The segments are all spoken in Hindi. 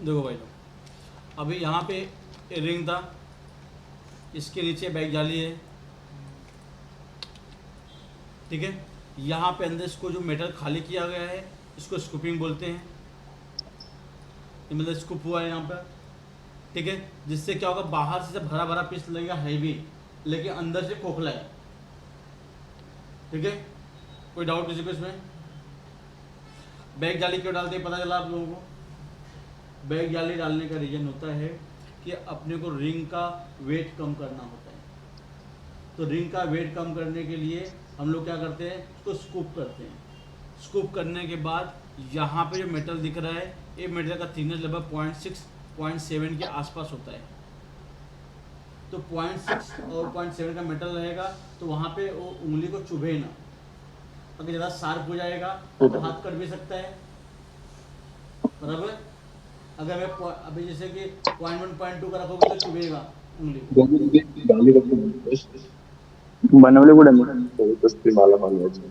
देखो भाई लोग, अभी यहाँ पे रिंग था, इसके नीचे बैग जाली है, ठीक है। यहाँ पे अंदर इसको जो मेटल खाली किया गया है इसको स्कूपिंग बोलते हैं, ये मतलब स्कूप हुआ है यहाँ पर, ठीक है। जिससे क्या होगा, बाहर से जब भरा भरा पीस लगेगा हैवी, लेकिन अंदर से खोखला है, ठीक है। कोई डाउट किसी को इसमें? बैग जाली क्यों डालते हैं पता चला आप लोगों को? बैग जाली डालने का रीज़न होता है कि अपने को रिंग का वेट कम करना होता है। तो रिंग का वेट कम करने के लिए हम लोग क्या करते हैं, उसको स्कूप करते हैं। स्कूप करने के बाद यहाँ पे जो मेटल दिख रहा है, ये मेटल का थिकनेस लगभग 0.6 0.7 के आसपास होता है। तो 0.6 और 0.7 का मेटल रहेगा तो वहाँ पे वो उंगली को चुभे ना। अगर ज़्यादा शार्प हो जाएगा तो हाथ कट भी सकता है, बराबर। अगर मैं अभी जैसे कि 0.1 0.2 का रखोगे तो चुभेगा उंगली बनवले కూడా तसली मला बनवायची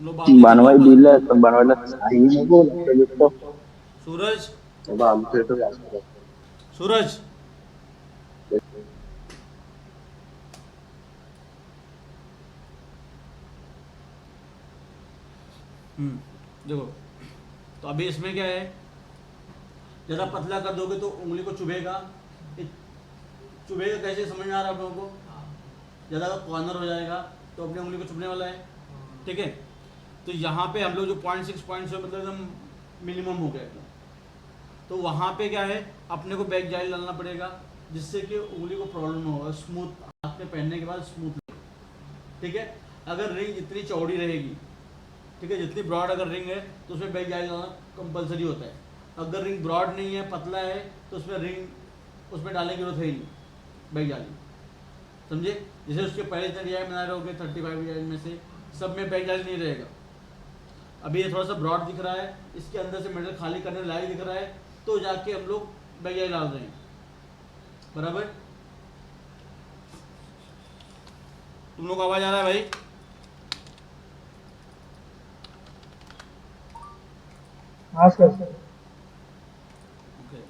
लो बात नहीं करना बनवाई अपन। दिलं पण बनवायला काही नको लागतं सूरज, बाबा आमच्या इथं जास्त सूरज, देखो, तो अभी इसमें क्या है, ज़्यादा पतला कर दोगे तो उंगली को चुभेगा। चुभेगा कैसे, समझ में आ रहा है आप लोगों को? ज़्यादा कॉर्नर हो जाएगा तो अपनी उंगली को चुभने वाला है, ठीक है। तो यहाँ पे हम लोग जो 0.6 0.7 मतलब एकदम मिनिमम हो गया एकदम, तो वहाँ पे क्या है, अपने को बैग जाली डालना पड़ेगा जिससे कि उंगली को प्रॉब्लम ना होगा, स्मूथ हाथ में पहनने के बाद स्मूथ, ठीक है। अगर रिंग इतनी चौड़ी रहेगी, ठीक है, जितनी ब्रॉड अगर रिंग है तो उसमें बैग जाली डालना कंपलसरी होता है। अगर रिंग ब्रॉड नहीं है, पतला है, तो उसमें रिंग उसमें डालने की जरूरत है ही नहीं बैग जाली, समझे। जैसे उसके पहले इतने डिजाइन बना रहे होगे 35 डिजाइन में से सब में बैग जाली नहीं रहेगा। अभी ये थोड़ा सा ब्रॉड दिख रहा है, इसके अंदर से मेटल खाली करने लायक दिख रहा है, तो जाके हम लोग बैग जाली डाल रहे हैं, बराबर। तुम लोग को आवाज आ रहा है भाई? हाँ सर। ओके।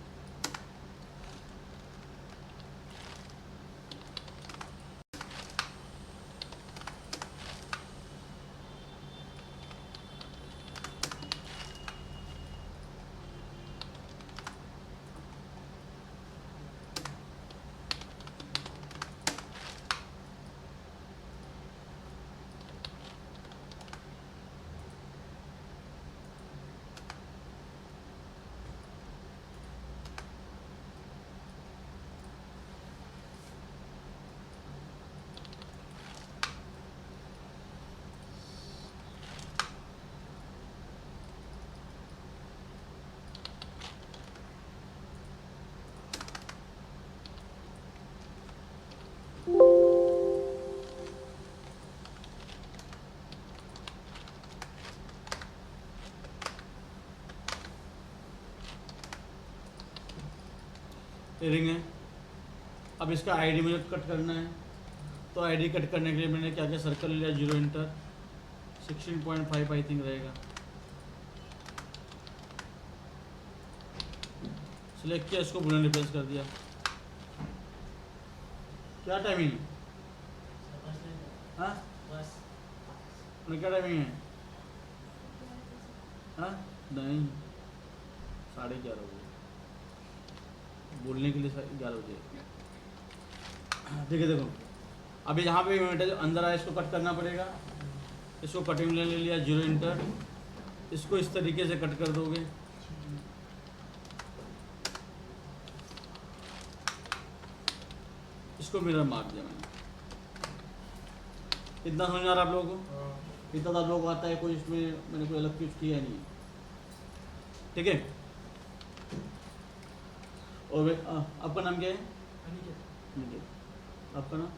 रिंग है, अब इसका आईडी मुझे कट करना है, तो आईडी कट करने के लिए मैंने क्या क्या सर्कल लिया, 0 इंटर 16.5 आई थिंक रहेगा, सिलेक्ट किया, इसको बुलेट रिप्लेस कर दिया। क्या टाइमिंग है? हाँ, क्या टाइमिंग है? हाँ नहीं, 11:30 बजे बोलने के लिए 11 बजे, ठीक है। देखो अभी यहाँ पे मेटल अंदर आया, इसको कट करना पड़ेगा। इसको कटिंग ले लिया, 0 इंटर, इसको इस तरीके से कट कर दोगे, इसको मिरर मार दिया मैंने। इतना समझ आ रहा है आप लोगों को? इतना तो आप लोगों को आता है, कोई इसमें मैंने कोई अलग कुछ किया नहीं, ठीक है। और आपका नाम क्या है? आपका नाम?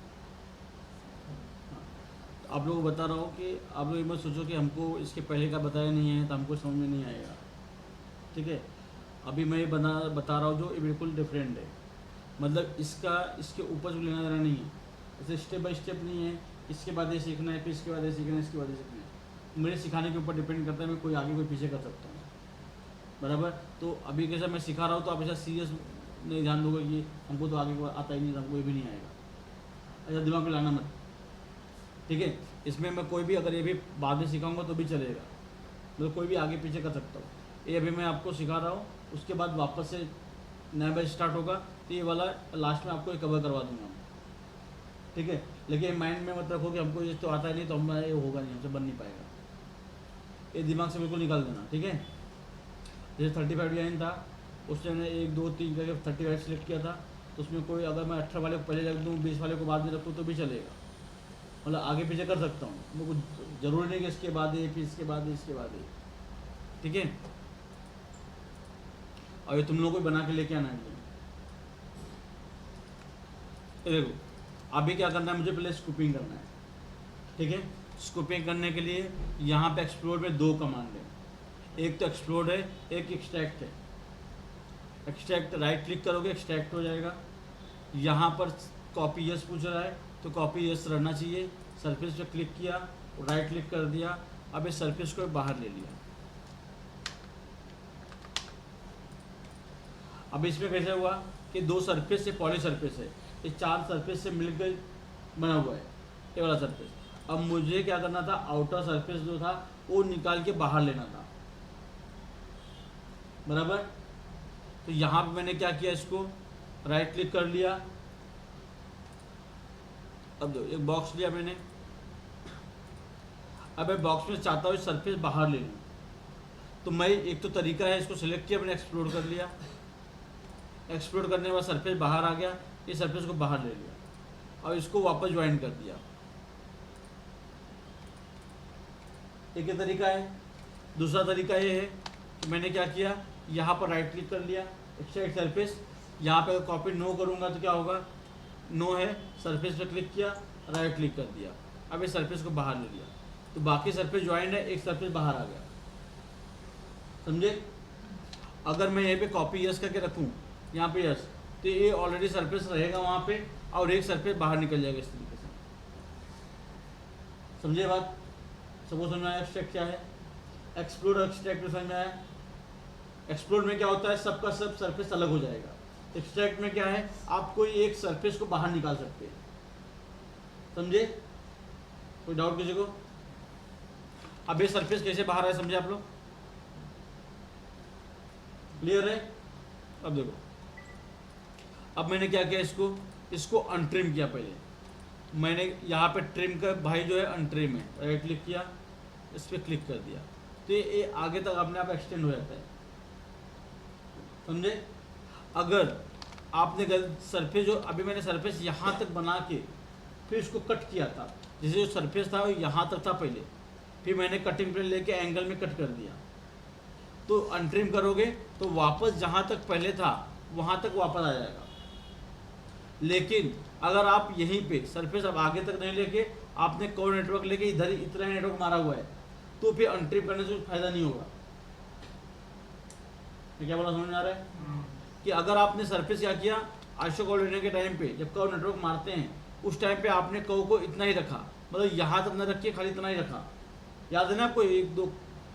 आप लोगों को बता रहा हूँ कि आप लोग एक बार सोचो कि हमको इसके पहले का बताया नहीं है तो हमको समझ में नहीं आएगा, ठीक है। अभी मैं ये बता रहा हूँ जो बिल्कुल डिफरेंट है, मतलब इसके ऊपर जो लेना देना नहीं है, ऐसे स्टेप बाय स्टेप नहीं है, इसके बाद ये सीखना है, फिर इसके बाद ये सीखना है, इसके बाद ये सीखना है। मेरे सिखाने के ऊपर डिपेंड करता है, मैं कोई आगे कोई पीछे कर सकता हूँ, बराबर। तो अभी कैसा मैं सिखा रहा हूँ तो आप ऐसा सीरियस नहीं ध्यान दोगे कि हमको तो आगे को आता ही नहीं, हमको ये भी नहीं आएगा, ऐसा दिमाग में लाना मत। ठीक है, इसमें मैं कोई भी अगर ये भी बाद में सिखाऊंगा तो भी चलेगा, मतलब कोई भी आगे पीछे कर सकता हूँ। ये अभी मैं आपको सिखा रहा हूँ, उसके बाद वापस से नया बैच स्टार्ट होगा तो ये वाला लास्ट में आपको ये कवर करवा दूंगा मैं। ठीक है, लेकिन माइंड में मत रखो कि हमको ये तो आता ही नहीं तो हमारा ये होगा नहीं, हमसे बन नहीं पाएगा, ये दिमाग से बिल्कुल निकाल देना। ठीक है, जैसे 35 डिजाइन था उससे मैंने 1 2 3 करके 35 सेलेक्ट किया था, तो उसमें कोई अगर मैं 18 वाले को पहले रख दूँ 20 वाले को बाद में रख दूँ तो भी चलेगा, मतलब आगे पीछे कर सकता हूँ, मेरे को जरूरी नहीं कि इसके बाद ये फिर इसके बाद ये इसके बाद ये। ठीक है, और ये तुम लोगों को बना के लेके आना है। ये देखो अभी क्या करना है, मुझे पहले स्कूपिंग करना है। ठीक है, स्कूपिंग करने के लिए यहाँ पे एक्सप्लोर में 2 कमांड है, एक तो एक्सप्लोर है, एक एक्सट्रैक्ट है। एक्सट्रैक्ट राइट क्लिक करोगे एक्सट्रैक्ट हो जाएगा। यहाँ पर कॉपी यस पूछ रहा है तो कॉपी यस रहना चाहिए, सरफेस पे क्लिक किया, राइट क्लिक कर दिया, अब इस सरफेस को बाहर ले लिया। अब इसमें कैसे हुआ कि 2 सरफेस से पॉली सरफेस है, ये 4 सरफेस से मिलकर बना हुआ है ये वाला सरफेस। अब मुझे क्या करना था, आउटर सरफेस जो था वो निकाल के बाहर लेना था, बराबर। तो यहाँ पे मैंने क्या किया, इसको राइट क्लिक कर लिया, अब दो एक बॉक्स लिया मैंने, अब मैं बॉक्स में चाहता हूँ सरफेस बाहर ले लूँ, तो मैं एक तो तरीका है, इसको सिलेक्ट किया मैंने, एक्सप्लोर कर लिया, एक्सप्लोर करने के बाद सरफेस बाहर आ गया, ये सरफेस को बाहर ले लिया और इसको वापस ज्वाइन कर दिया। एक ही तरीका है। दूसरा तरीका ये है कि मैंने क्या किया, यहाँ पर राइट क्लिक कर लिया, एक्सट्रैक्ट सरफेस, यहाँ पे कॉपी नो करूँगा तो क्या होगा, नो है, सरफेस पे क्लिक किया, राइट क्लिक कर दिया, अब इस सरफेस को बाहर ले लिया, तो बाकी सरफेस ज्वाइन है, एक सरफेस बाहर आ गया, समझे। अगर मैं यहाँ पे कॉपी यस करके रखूँ, यहाँ पे यस, तो ये ऑलरेडी सरफेस रहेगा वहाँ पे और एक सरफेस बाहर निकल जाएगा इस तरीके से, समझे बात। सबको समझ में आया एक्सट्रैक्ट क्या है, एक्सप्लोर एक्सट्रैक्ट में समझ में आया। एक्सप्लोर में क्या होता है, सबका सब सरफेस अलग हो जाएगा। एक्सट्रैक्ट में क्या है, आप कोई एक सरफेस को बाहर निकाल सकते हैं, समझे। कोई डाउट किसी को। अब ये सरफेस कैसे बाहर आए समझे आप लोग, क्लियर है। अब देखो, अब मैंने क्या किया, इसको अनट्रिम किया। पहले मैंने यहाँ पे ट्रिम का भाई जो है अनट्रिम है, राइट क्लिक किया, इस पर क्लिक कर दिया, तो ये आगे तक अपने आप एक्सटेंड हो जाता है, समझे। अगर आपने सरफेस जो अभी मैंने सरफेस यहाँ तक बना के फिर इसको कट किया था, जैसे जो सरफेस था वो यहाँ तक था पहले, फिर मैंने कटिंग प्लेन लेके एंगल में कट कर दिया, तो अनट्रिम करोगे तो वापस जहाँ तक पहले था वहाँ तक वापस आ जाएगा। लेकिन अगर आप यहीं पे सरफेस अब आगे तक नहीं लेके आपने कोर नेटवर्क लेके इधर इतना ही नेटवर्क मारा हुआ है, तो फिर अनट्रिम करने से फायदा नहीं होगा। क्या बोला समझ में आ रहा है कि अगर आपने सरफेस क्या किया, आइसो कॉल लेने के टाइम पे जब कर्व नेटवर्क मारते हैं उस टाइम पे आपने कर्व को इतना ही रखा, मतलब यहाँ तक न रखिए, खाली इतना ही रखा। याद है ना आपको, 1 2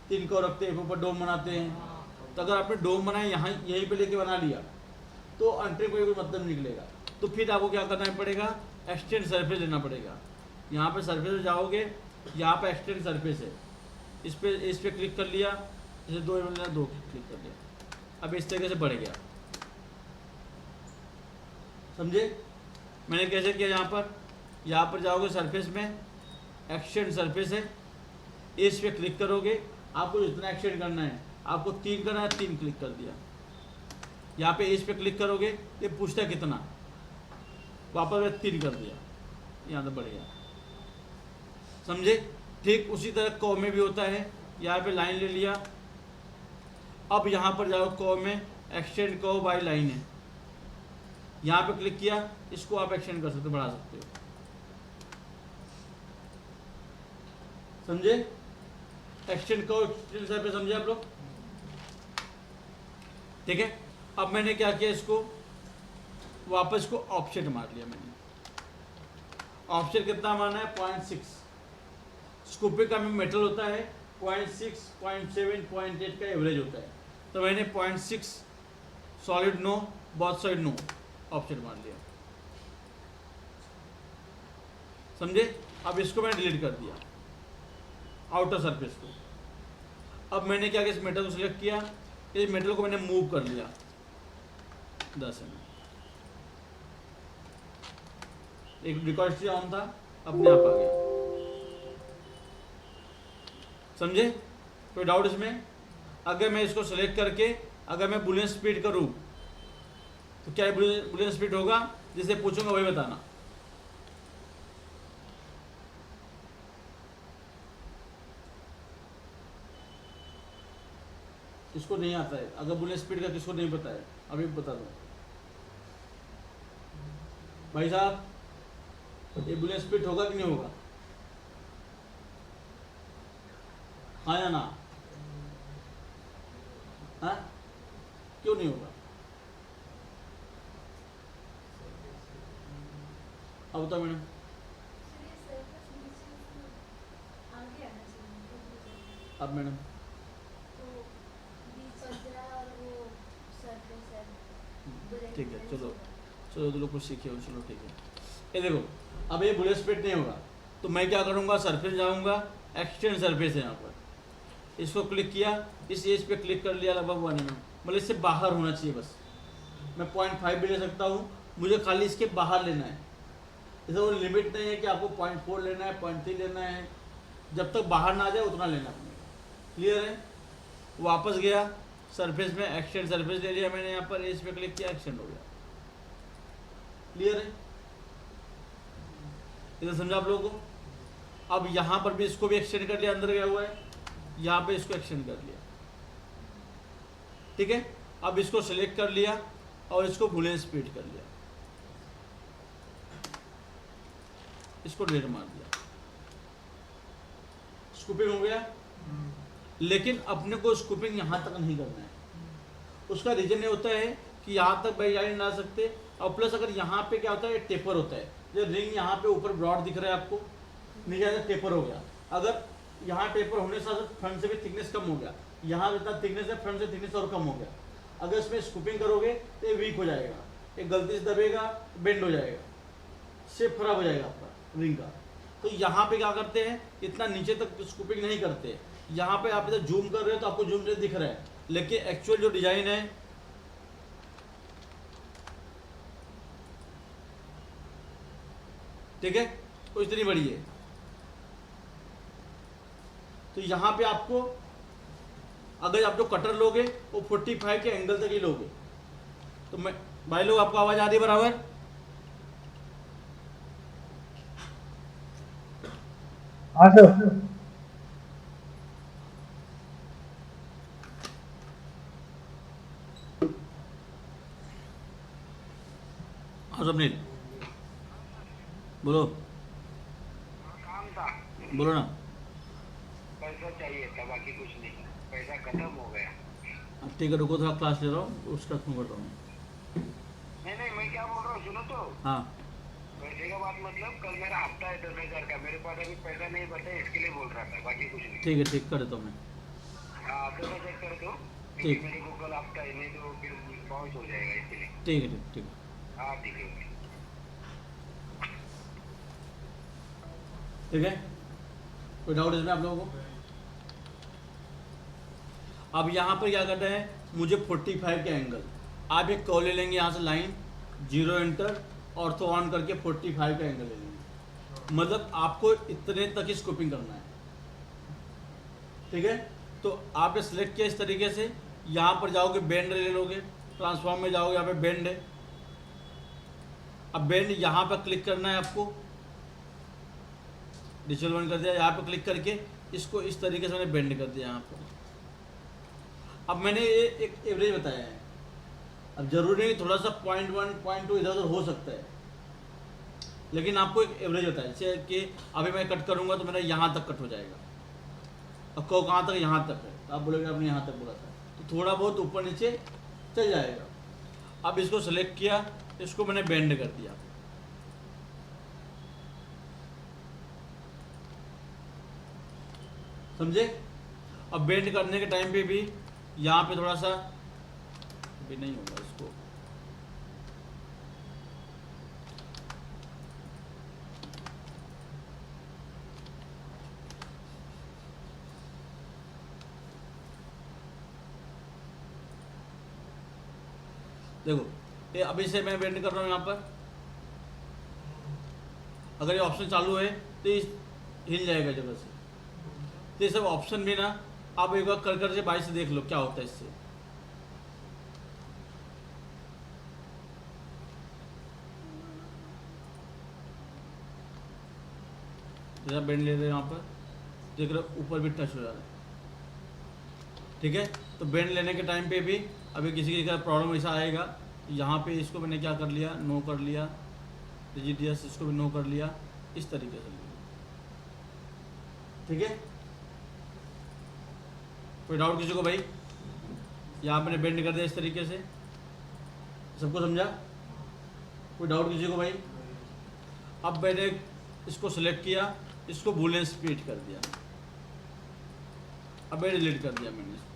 3 कर्व रखते हैं, ऊपर डोम बनाते हैं, तो अगर आपने डोम बनाया यहाँ यहीं पे लेके बना लिया तो अनट्रिम को कोई मतलब निकलेगा। तो फिर आपको क्या करना पड़ेगा, एक्सटेंड सरफेस लेना पड़ेगा। यहाँ पे सरफेस में जाओगे, यहाँ पे एक्सटेंड सरफेस है, इस पे क्लिक कर लिया, जैसे 2 क्लिक कर लिया, अब इस तरीके से बढ़ गया, समझे। मैंने कैसे किया, यहाँ पर जाओगे सरफेस में, एक्सटेंड सरफेस है, इस पे क्लिक करोगे, आपको जितना एक्सटेंड करना है, आपको 3 करना है, 3 क्लिक कर दिया। यहाँ पे इस पे क्लिक करोगे, ये पूछता है कितना, वापस मैं 3 कर दिया, यहाँ तक बढ़ गया, समझे। ठीक उसी तरह कॉ में भी होता है, यहाँ पे लाइन ले लिया, अब यहाँ पर जाओ कॉ में, एक्सटेंड कॉ बाय लाइन है, यहाँ पे क्लिक किया, इसको आप एक्सटेंड कर सकते हो, बढ़ा सकते हो, समझे। एक्सटेंड कॉ एक्सटेंड पे समझे आप लोग, ठीक है। अब मैंने क्या किया, इसको वापस को ऑफसेट मार लिया मैंने। ऑफसेट कितना मारना है, 0.6। स्कूपिंग का मेटल होता है 0.6, 0.7, 0.8 का एवरेज होता है, तो मैंने 0.6 solid no, both side no option मान लिया। समझे? अब इसको मैंने डिलीट कर दिया आउटर सरफेस को। अब मैंने क्या किया, इस मेटल को सिलेक्ट किया, इस मेटल को मैंने मूव कर लिया 10 mm। एक रिकॉर्ड ऑन था, अपने आप आ गया। समझे? कोई डाउट इसमें? अगर मैं इसको सेलेक्ट करके अगर मैं बुलियन स्पीड करूं तो क्या बुलियन स्पीड होगा? जिसे पूछूंगा वही बताना। किसको नहीं आता है? अगर बुलियन स्पीड का किसको नहीं पता है अभी बता दो भाई साहब, ये बुलियन स्पीड होगा कि नहीं होगा? हाँ या ना? हाँ? क्यों नहीं होगा? अब बताओ मैडम। अब मैडम ठीक है, चलो चलो तो लोग कुछ सीखे हो, चलो ठीक है। ये देखो अब ये बुलेट स्पीड नहीं होगा तो मैं क्या करूँगा, सरफेस जाऊँगा, एक्सटेंड सरफेस है यहाँ पर, इसको क्लिक किया, इस एज पे क्लिक कर लिया लगभग 1 mm, मतलब इससे बाहर होना चाहिए बस। मैं 0.5 भी ले सकता हूँ, मुझे खाली इसके बाहर लेना है। जैसे वो लिमिट नहीं है कि आपको 0.4 लेना है, 0.3 लेना है, जब तक बाहर ना आ जाए उतना लेना अपने। क्लियर है? वापस गया सरफेस में, एक्सटेंड सरफेस ले लिया मैंने, यहाँ पर एज पे क्लिक किया, एक्सटेंड हो गया। क्लियर है? इधर समझा आप लोगों को? अब यहाँ पर भी इसको भी एक्सटेंड कर लिया, अंदर गया हुआ है, यहाँ पे इसको एक्सटेंड कर लिया। ठीक है, अब इसको सिलेक्ट कर लिया और इसको बुलियन स्पीड कर लिया, इसको डिलीट मार दिया, स्कूपिंग हो गया। लेकिन अपने को स्कूपिंग यहाँ तक नहीं करना है। उसका रीजन ये होता है कि यहाँ तक भाई जा ना सकते, और प्लस अगर यहाँ पे क्या होता है, टेपर होता है। जो रिंग यहाँ पे ऊपर ब्रॉड दिख रहा है आपको, नीचे से टेपर हो गया। अगर यहाँ टेपर होने से फ्रंट से भी थिकनेस कम हो गया, यहाँ जितना थिकनेस है फ्रंट से थिकनेस और कम हो गया। अगर इसमें स्कूपिंग करोगे तो ये वीक हो जाएगा, एक गलती से दबेगा बेंड हो जाएगा, शेप खराब हो जाएगा आपका रिंग का। तो यहाँ पे क्या करते हैं, इतना नीचे तक स्कूपिंग नहीं करते। यहाँ पे आप इधर जूम कर रहे हो तो आपको जूम से दिख रहा है, लेकिन एक्चुअल जो डिजाइन है ठीक है वो इतनी बड़ी है। तो यहाँ पे आपको अगर आप जो कटर लोगे वो 45 के एंगल तक ही लोगे। तो मैं भाई लोग आपको आवाज आ रही है बराबर? हाँ सर। हाँ स्वप्निल बोलो। काम था, बोलो ना। पैसा चाहिए था, बाकी कुछ नहीं, पैसा खत्म हो गया। अब ठीक है, रुको थोड़ा क्लास ले रहा हूँ, उसका फोन कर रहा हूँ। नहीं नहीं, मैं क्या बोल रहा हूँ सुनो तो। हाँ पैसे का बात मतलब कल मेरा हफ्ता है 10,000 का, मेरे पास अभी पैसा नहीं बचा, इसके लिए बोल रहा था, बाकी कुछ नहीं। ठीक है, ठीक कर देता हूँ मैं। हाँ 10,000 कर दो, ठीक। क्योंकि मेरे को कल हफ्ता है, नहीं तो फिर पहुँच हो जाएगा इसके लिए। ठीक है, ठीक ठीक है। हाँ ठीक है, ओके। ठीक है, कोई डाउट इसमें आप लोगों को? अब यहाँ पर क्या करना है, मुझे 45 के एंगल, आप एक कॉल ले लेंगे यहाँ से लाइन, 0 एंटर, ऑर्थो ऑन करके 45 का एंगल ले लेंगे। मतलब आपको इतने तक ही स्कोपिंग करना है। ठीक है, तो आपने सेलेक्ट किया इस तरीके से, यहाँ पर जाओगे बेंड ले लोगे, ट्रांसफॉर्म में जाओगे, यहाँ पे बेंड है। अब बेंड यहाँ पर क्लिक करना है आपको, डिजिटल वन कर दिया, यहाँ पे क्लिक करके इसको इस तरीके से मैंने बेंड कर दिया यहाँ पर। अब मैंने ये एक एवरेज बताया है, अब जरूरी नहीं थोड़ा सा 0.1 0.2 इधर उधर हो सकता है, लेकिन आपको एक एवरेज बताया। जैसे कि अभी मैं कट करूँगा तो मेरा यहाँ तक कट हो जाएगा, अब कहो कहाँ तक, यहाँ तक है, तो आप बोलोगे आपने यहाँ तक बोला था, तो थोड़ा बहुत ऊपर नीचे चल जाएगा। अब इसको सेलेक्ट किया, इसको मैंने बेंड कर दिया, समझे? अब बेंड करने के टाइम पे भी यहाँ पे थोड़ा सा अभी नहीं होगा इसको, देखो ये अभी से मैं बेंड कर रहा हूँ यहाँ पर, अगर ये ऑप्शन चालू है तो ये हिल जाएगा जगह से। तो ये सब ऑप्शन भी ना आप एक बार कर कर से बाई से देख लो क्या होता है इससे। जरा बेंड ले रहे हैं यहाँ पर, देख रहे हो ऊपर भी टच हो जा रहा है, ठीक है। तो बेंड लेने के टाइम पे भी अभी किसी का प्रॉब्लम ऐसा आएगा, यहाँ पे इसको मैंने क्या कर लिया, नो कर लिया, रिजिडियस इसको भी नो कर लिया, इस तरीके से, ठीक है। कोई डाउट किसी को भाई? यहाँ मैंने बेंड कर दिया इस तरीके से, सबको समझा? कोई डाउट किसी को भाई? अब मैंने इसको सिलेक्ट किया, इसको बूलियन स्प्लिट कर दिया, अब मैंने डिलीट कर दिया मैंने इसको।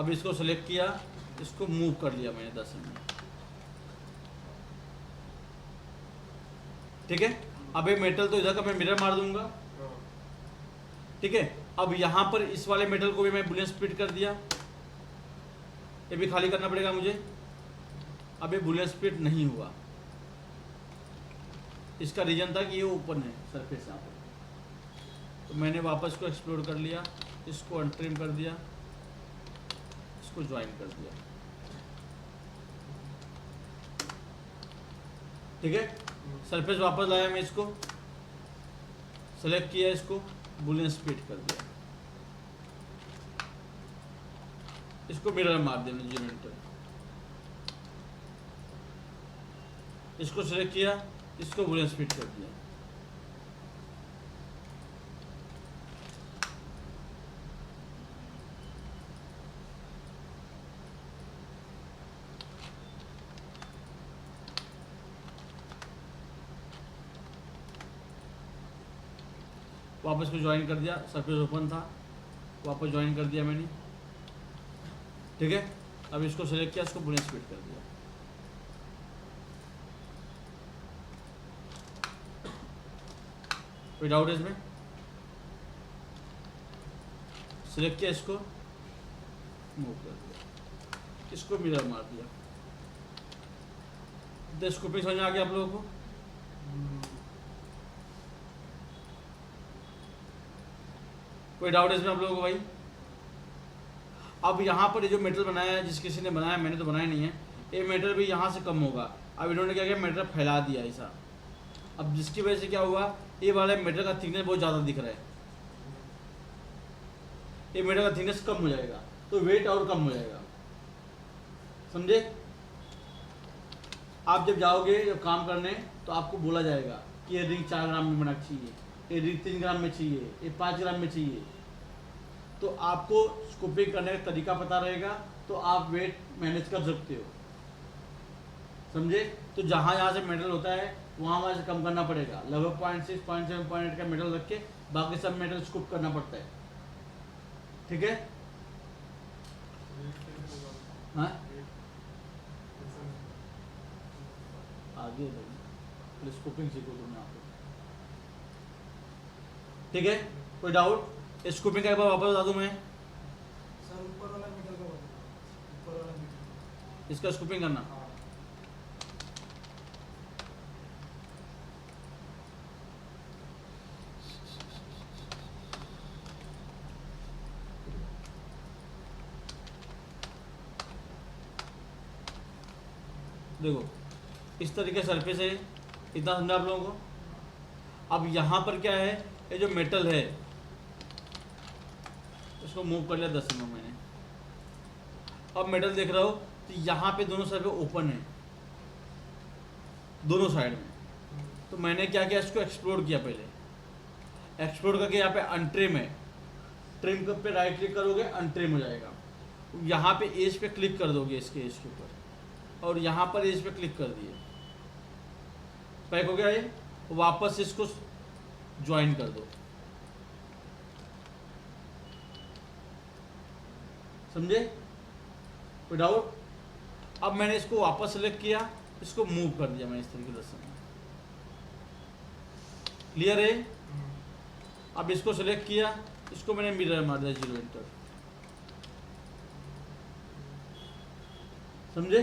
अब इसको सिलेक्ट किया, इसको मूव कर लिया मैंने 10 मिनट, ठीक है। अब ये मेटल तो इधर का मैं मिरर मार दूंगा, ठीक है। अब यहाँ पर इस वाले मेटल को भी मैं बूलियन स्प्लिट कर दिया, ये भी खाली करना पड़ेगा मुझे। अब ये बूलियन स्प्लिट नहीं हुआ, इसका रीजन था कि ये ओपन है सरफेस यहाँ पर। तो मैंने वापस को एक्सप्लोर कर लिया, इसको अनट्रिम कर दिया, इसको ज्वाइन कर दिया, ठीक है। सरफेस वापस लाया, मैं इसको सेलेक्ट किया, इसको बूलियन स्प्लिट कर दिया, इसको मिरर मार दिया जेनरेटर, इसको सेलेक्ट किया, इसको बूलियन स्प्लिट कर दिया, वापस को ज्वाइन कर दिया, सरफेस ओपन था, वापस ज्वाइन कर दिया मैंने, ठीक है। अब इसको सेलेक्ट किया, इसको बूलियन स्प्लिट कर दिया, कोई डाउट है इसमें? सिलेक्ट किया, इसको मूव कर दिया, इसको मिरर मार दिया। द स्कूपिंग समझ में आ गया आप लोगों को? कोई डाउट है इसमें आप लोगों को भाई? अब यहाँ पर ये जो मेटल बनाया है, जिस किसी ने बनाया, मैंने तो बनाया नहीं है, ये मेटल भी यहाँ से कम होगा। अब इन्होंने क्या किया, मेटल फैला दिया ऐसा। अब जिसकी वजह से क्या हुआ, ये वाले मेटल का थिकनेस बहुत ज़्यादा दिख रहा है, ये मेटल का थिकनेस कम हो जाएगा, तो वेट और कम हो जाएगा, समझे? आप जब जाओगे जब काम करने, तो आपको बोला जाएगा कि ये रिंग 4 ग्राम में बनना चाहिए, ये रिंग 3 ग्राम में चाहिए, ये 5 ग्राम में चाहिए। तो आपको स्कूपिंग करने का तरीका पता रहेगा, तो आप वेट मैनेज कर सकते हो, समझे? तो जहाँ से मेटल होता है वहाँ से कम करना पड़ेगा, लगभग 0.6, 0.7, 0.8 का मेटल रख के बाकी सब मेटल स्कूप करना पड़ता है, ठीक है? हाँ आगे पहले स्कूपिंग सीखो तुमने आप, ठीक है? कोई डाउट? स्कूपिंग का एक बार वापस बता दूं मैं, सर ऊपर वाला मीटर का बोलो, ऊपर वाला मीटर। इसका स्कूपिंग करना। हाँ। देखो इस तरीके सरफेस है, इतना समझा आप लोगों को? अब यहाँ पर क्या है, ये जो मेटल है इसको मूव कर लिया 10 में मैंने। अब मेटल देख रहा हो तो यहाँ पे दोनों साइड पे ओपन है, दोनों साइड में। तो मैंने क्या किया, इसको एक्सप्लोर किया, पहले एक्सप्लोर करके यहाँ पे अनट्रिम है, ट्रिम पे राइट क्लिक करोगे अनट्रिम हो जाएगा। यहाँ पे एज पे क्लिक कर दोगे, इसके एज के ऊपर, और यहाँ पर एज पे क्लिक कर दिए, पैक हो गया ये। वापस इसको ज्वाइन कर दो, समझे? कोई डाउट? अब मैंने इसको वापस सेलेक्ट किया, इसको मूव कर दिया मैंने इस तरीके से। क्लियर है? अब इसको सेलेक्ट किया, इसको मैंने मिरर मार दिया 0 एंटर। समझे?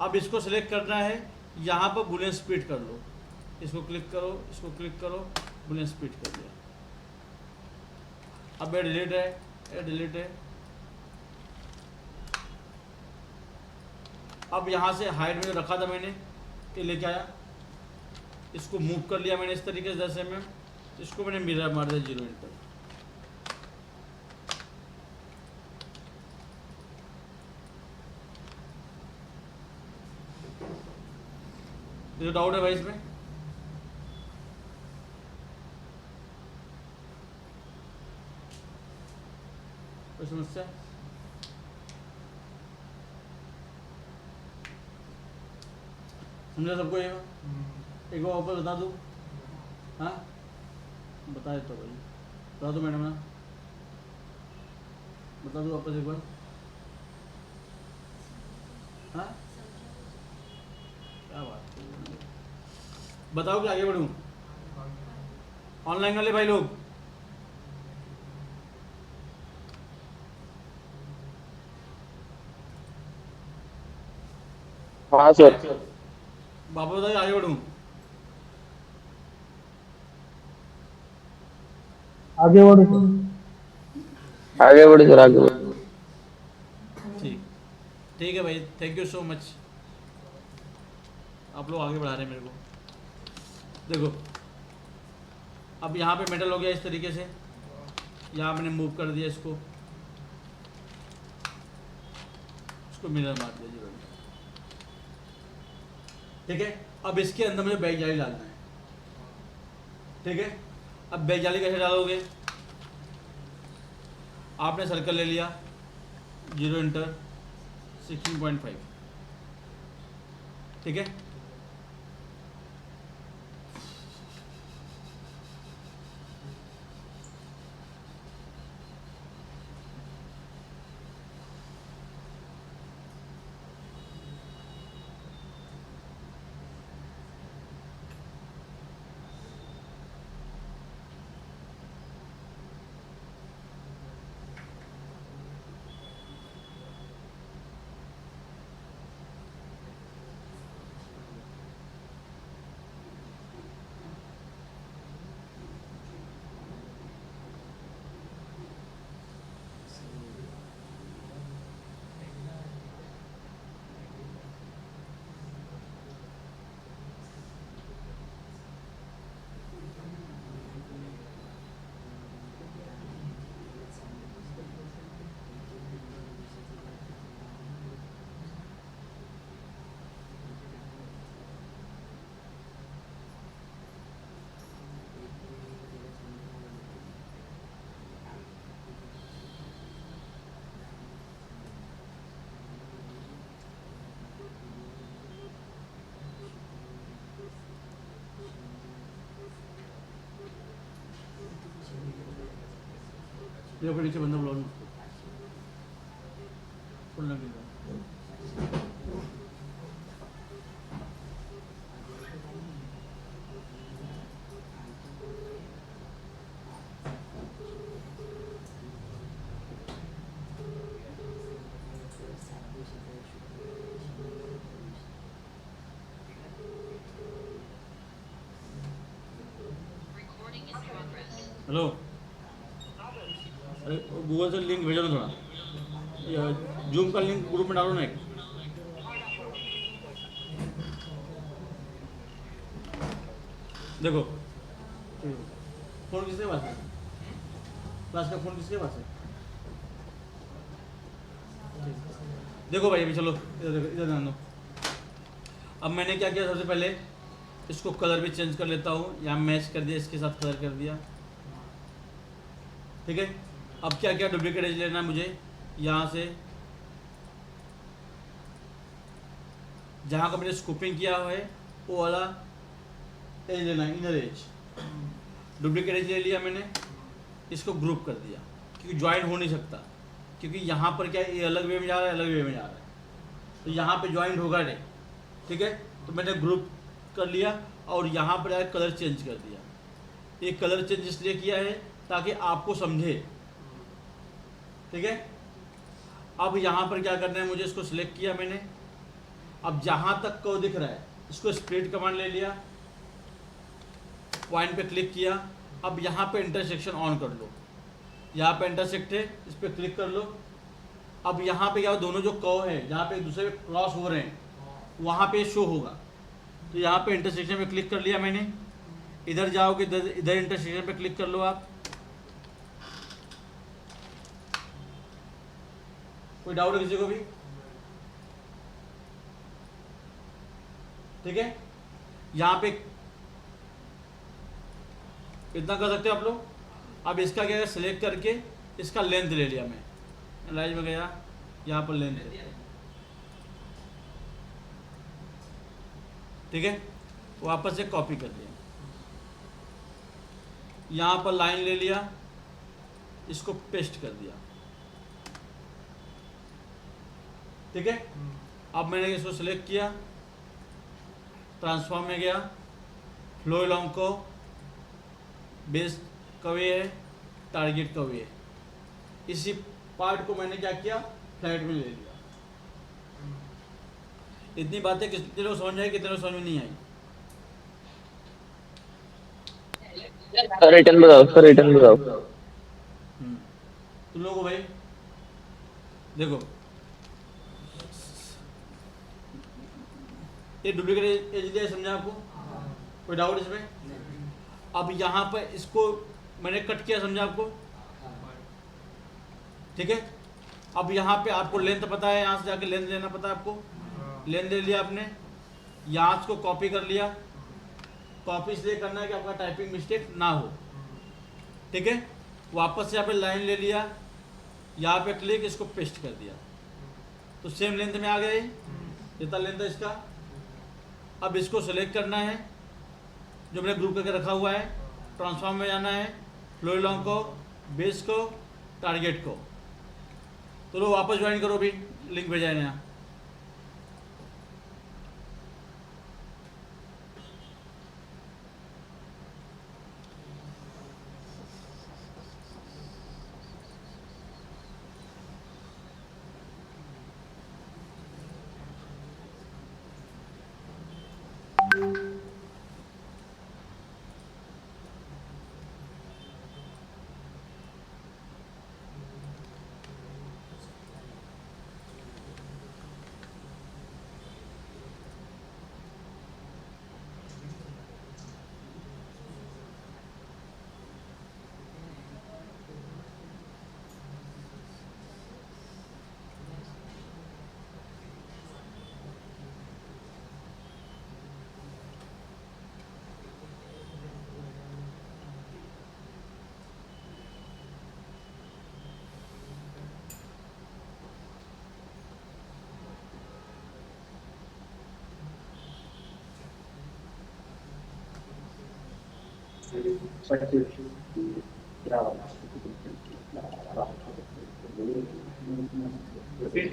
अब इसको सेलेक्ट करना है, यहाँ पर बुलियन स्प्लिट कर लो, इसको क्लिक करो, इसको क्लिक करो, बुलियन स्प्लिट कर दिया। अब ये डिलीट है, ये डिलीट है। अब यहाँ से हाइड में जो रखा था मैंने, ये लेके आया, इसको मूव कर लिया मैंने इस तरीके से 10 mm, इसको मैंने मिरर मार दिया 0 एंटर। जो डाउट है भाई इसमें? कोई समस्या? समझा सबको? ये एक बार वापस बता दूँ? हाँ बता देता भाई, बता दो मैडम ना, बता दो वापस एक बार। हाँ क्या बात है, बताओ कि आगे बढ़ूँ? ऑनलाइन वाले भाई लोग हाँ सर। वापस बताइए, आगे बढ़ूँ? आगे बढ़ो सर। आगे बढ़ो सर, आगे बढ़ो। ठीक, ठीक है भाई, थैंक यू सो मच, आप लोग आगे बढ़ा रहे हैं मेरे को। देखो अब यहाँ पे मेटल हो गया इस तरीके से, यहाँ मैंने मूव कर दिया इसको मिरर मार दिया 0 एंटर। ठीक है, अब इसके अंदर मुझे बैक जाली डालना है। ठीक है, अब बैक जाली कैसे डालोगे? आपने सर्कल ले लिया, 0 एंटर, 16.5। ठीक है, ये ऊपर नीचे बंदा ब्लॉग फुल लग गया। हेलो, अरे गूगल से लिंक भेजो ना थोड़ा, जूम का लिंक ग्रुप में डालो ना एक। देखो फोन किसके पास है? क्लास का फोन किसके पास है? देखो भाई अभी चलो इधर ध्यान दो। अब मैंने क्या किया, सबसे पहले इसको कलर भी चेंज कर लेता हूँ, यहाँ मैच कर दिया, इसके साथ कलर कर दिया। ठीक है, अब क्या क्या डुप्लीकेट एज लेना है मुझे, यहाँ से जहाँ का मैंने स्कूपिंग किया हुआ है वो वाला एज लेना है, इनर एज। डुप्लीकेट एज ले लिया मैंने, इसको ग्रुप कर दिया क्योंकि ज्वाइन हो नहीं सकता। क्योंकि यहाँ पर क्या है, ये अलग वे में जा रहा है, अलग वे में जा रहा है, तो यहाँ पे ज्वाइंट होगा नहीं। ठीक है, तो मैंने ग्रुप कर लिया और यहाँ पर आकर कलर चेंज कर दिया। ये कलर चेंज इसलिए किया है ताकि आपको समझे। ठीक है, अब यहाँ पर क्या करना है, मुझे इसको सिलेक्ट किया मैंने। अब जहाँ तक को दिख रहा है इसको स्प्लिट कमांड ले लिया, पॉइंट पे क्लिक किया। अब यहाँ पे इंटरसेक्शन ऑन कर लो, यहाँ पे इंटरसेक्ट है, इस पर क्लिक कर लो। अब यहाँ पे क्या दोनों जो कर्व है जहाँ पे एक दूसरे पे क्रॉस हो रहे हैं वहाँ पे शो होगा। तो यहाँ पे इंटरसेक्शन पे क्लिक कर लिया मैंने। इधर जाओगे, इधर इंटरसेक्शन पे क्लिक कर लो आप। कोई डाउट है किसी को भी? ठीक है, यहाँ पे इतना कर सकते हो आप लोग। अब इसका क्या है, सिलेक्ट करके इसका लेंथ ले लिया मैं, एनालाइज में गया, यहाँ पर लेंथ है। ठीक है, वापस से कॉपी कर लिया, यहाँ पर लाइन ले लिया, इसको पेस्ट कर दिया। ठीक है, अब मैंने इसको सिलेक्ट किया, ट्रांसफॉर्म में गया, फ्लो अलॉन्ग को बेस का वे है, टारगेट का वे है। इसी पार्ट को मैंने क्या किया, फ्लैट में ले लिया। इतनी बातें कितने लोग समझ आई, कितने लोग समझ में नहीं आई? सर रिटर्न बताओ, सर रिटर्न बताओ। तुम लोगों को भाई देखो, ये डुप्लीकेट एज दिया, समझा आपको? कोई डाउट इसमें? अब यहाँ पर इसको मैंने कट किया, समझा आपको? ठीक है, अब यहाँ पे आपको लेंथ पता है, यहाँ से जाके लेंथ लेना पता है आपको। लेंथ ले लिया आपने, यहाँ इसको कॉपी कर लिया। कॉपी इसलिए करना है कि आपका टाइपिंग मिस्टेक ना हो। ठीक है, वापस से यहाँ पे लाइन ले लिया, यहाँ पे क्लिक, इसको पेस्ट कर दिया, तो सेम लेंथ में आ गया। जितना लेंथ है इसका। अब इसको सेलेक्ट करना है जो मैंने ग्रुप करके रखा हुआ है, ट्रांसफॉर्म में जाना है, फ्लो अलॉन्ग को, बेस को, टारगेट को। तो लो वापस ज्वाइन करो, भी लिंक भेजा है यहाँ।